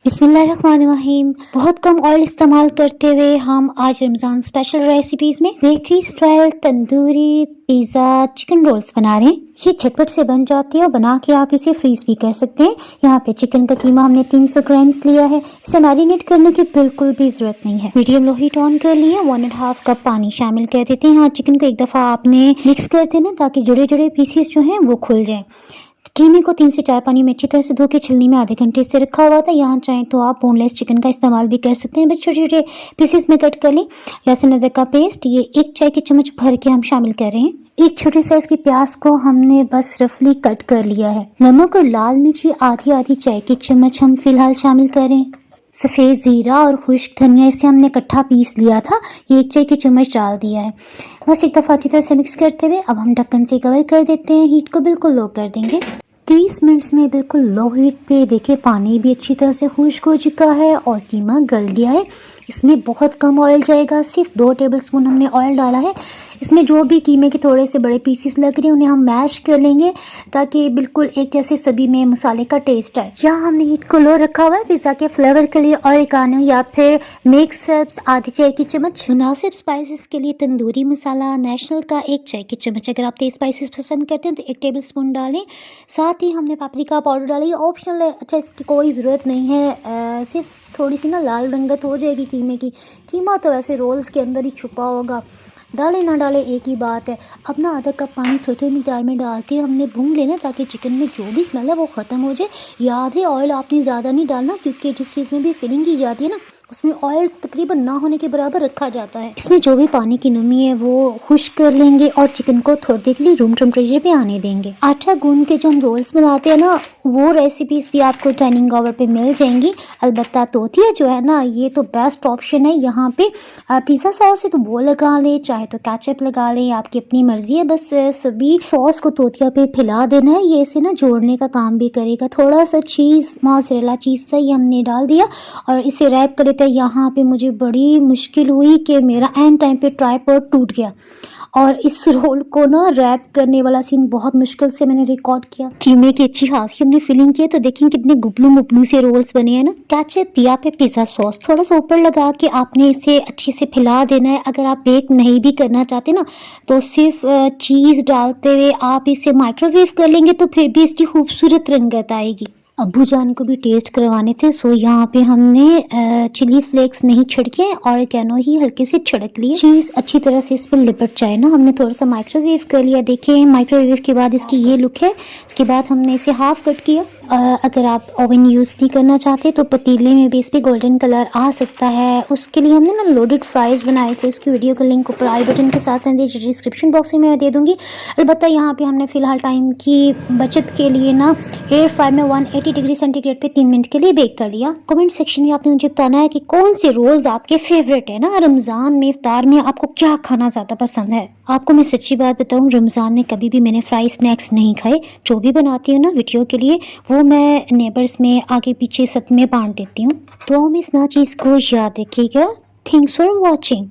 बिस्मिल्लाहिर्रहमानिर्रहीम। बहुत कम ऑयल इस्तेमाल करते हुए हम आज रमज़ान स्पेशल रेसिपीज़ में bakery style tandoori pizza chicken rolls बना रहे हैं। ये झटपट से बन जाती है और बना के आप इसे फ्रीज भी कर सकते हैं। यहाँ पे चिकन का कीमा हमने 300 ग्राम्स लिया है। इसे मैरिनेट करने की बिल्कुल भी ज़रूरत नहीं है। मीडियम लो हीट ऑन कर लिया। 1.5 कप पानी शामिल कर देते हैं। यहाँ चिकन को एक दफ़ा आपने मिक्स कर देना ताकि जुड़े जुड़े पीसीस जो हैं वो खुल जाएँ। कीमे को 3 से 4 पानी में अच्छी तरह से धो के छलनी में आधे घंटे से रखा हुआ था। यहाँ चाहें तो आप बोनलेस चिकन का इस्तेमाल भी कर सकते हैं। बस छोटे छोटे पीसेस में कट कर लें। लहसुन अदरक का पेस्ट ये 1 चाय की चम्मच भर के हम शामिल कर रहे हैं। एक छोटे साइज की प्याज को हमने बस रफली कट कर लिया है। नमक और लाल मिर्ची आधी आधी चाय की चम्मच हम फिलहाल शामिल करें। सफ़ेद ज़ीरा और खुश्क धनिया इसे हमने इकट्ठा पीस लिया था, ये 1 चाय की चम्मच डाल दिया है। बस एक दफ़ा अच्छी तरह से मिक्स करते हुए अब हम ढक्कन से कवर कर देते हैं। हीट को बिल्कुल लो कर देंगे। 30 मिनट्स में बिल्कुल लो हीट पे देखिए पानी भी अच्छी तरह से खुश्क हो चुका है और कीमा गल गया है। इसमें बहुत कम ऑयल जाएगा, सिर्फ 2 टेबलस्पून हमने ऑयल डाला है। इसमें जो भी कीमे के थोड़े से बड़े पीसेस लग रहे हैं उन्हें हम मैश कर लेंगे ताकि बिल्कुल एक जैसे सभी में मसाले का टेस्ट आए। यहाँ हमने हीट को लो रखा हुआ है। पिज़्ज़ा के फ्लेवर के लिए ऑरिगानो या फिर मिक्स हर्ब्स आधी चाय की चम्मच। मुनासिब स्पाइसेस के लिए तंदूरी मसाला नेशनल का 1 चाय की चम्मच। अगर आप तेज स्पाइसेस पसंद करते हैं तो 1 टेबलस्पून डालें। साथ ही हमने पापरिका पाउडर डाली, ऑप्शनल है। अच्छा, इसकी कोई ज़रूरत नहीं है, सिर्फ थोड़ी सी ना लाल रंगत हो जाएगी कीमे की। कीमा तो वैसे रोल्स के अंदर ही छुपा होगा, डाले ना डाले एक ही बात है। अब ना आधा कप पानी थोड़ी थोड़ी मिकदार में डाल के हमने भून लेना ताकि चिकन में जो भी स्मेल है वो ख़त्म हो जाए। याद है ऑयल आपने ज़्यादा नहीं डालना क्योंकि जिस चीज़ में भी फिलिंग की जाती है ना उसमें ऑयल तकरीबन ना होने के बराबर रखा जाता है। इसमें जो भी पानी की नमी है वो खुश्क कर लेंगे और चिकन को थोड़ी देर के लिए रूम टेम्परेचर पे आने देंगे। आटा गूंद के जो हम रोल्स बनाते हैं ना वो रेसिपीज़ भी आपको डाइनिंग कवर पे मिल जाएंगी। अलबत्ता तोतिया जो है ना ये तो बेस्ट ऑप्शन है। यहाँ पे पिज़्ज़ा सॉस है तो वो लगा ले, चाहे तो केचप लगा ले, आपकी अपनी मर्जी है। बस सभी सॉस को तोतिया पे फैला देना है। ये इसे ना जोड़ने का काम भी करेगा। थोड़ा सा चीज़ मोज़रेला चीज़ सही हमने डाल दिया और इसे रैप कर। यहाँ पे मुझे बड़ी मुश्किल हुई कि मेरा एंड टाइम पे ट्राइपॉड टूट गया और इस रोल को ना रैप करने वाला सीन बहुत मुश्किल से मैंने रिकॉर्ड किया। कीमे की अच्छी खासी हमने फिलिंग की है तो देखें कितने गुबलू मुबलू से रोल्स बने हैं ना। केचप या फिर पिज़्ज़ा सॉस थोड़ा सा ऊपर लगा के आपने इसे अच्छे से फैला देना है। अगर आप बेक नहीं भी करना चाहते ना तो सिर्फ चीज़ डालते हुए आप इसे माइक्रोवेव कर लेंगे तो फिर भी इसकी खूबसूरत रंगत आएगी। अब्बू जान को भी टेस्ट करवाने थे सो यहाँ पे हमने चिली फ्लेक्स नहीं छिड़के और कैनो ही हल्के से छिड़क लिए। चीज़ अच्छी तरह से इस पर लिपट जाए ना। हमने थोड़ा सा माइक्रोवेव कर लिया। देखिए माइक्रोवेव के बाद इसकी ये लुक है। उसके बाद हमने इसे हाफ कट किया। अगर आप ओवन यूज़ नहीं करना चाहते तो पतीले में भी इस पर गोल्डन कलर आ सकता है। उसके लिए हमने ना लोडेड फ्राइज़ बनाए थे। उसकी वीडियो का लिंक ऊपर आई बटन के साथ डिस्क्रिप्शन बॉक्स में मैं दे दूँगी। अलबत्ता यहाँ पे हमने फ़िलहाल टाइम की बचत के लिए ना एयर फ्रायर में 180 डिग्री सेंटीग्रेड पे 3 मिनट के लिए बेक कर लिया। कमेंट सेक्शन में आपने मुझे बताना है कि कौन से रोल्स आपके फेवरेट है ना। रमज़ान में इफ्तार में आपको क्या खाना ज़्यादा पसंद है। आपको मैं सच्ची बात बताऊँ, रमज़ान में कभी भी मैंने फ्राई स्नैक्स नहीं खाए। जो भी बनाती हूँ ना वीडियो के लिए वो मैं नेबर्स में आगे पीछे सब में बांट देती हूँ। तो हम इस ना चीज़ को याद रखिएगा। Thanks for watching.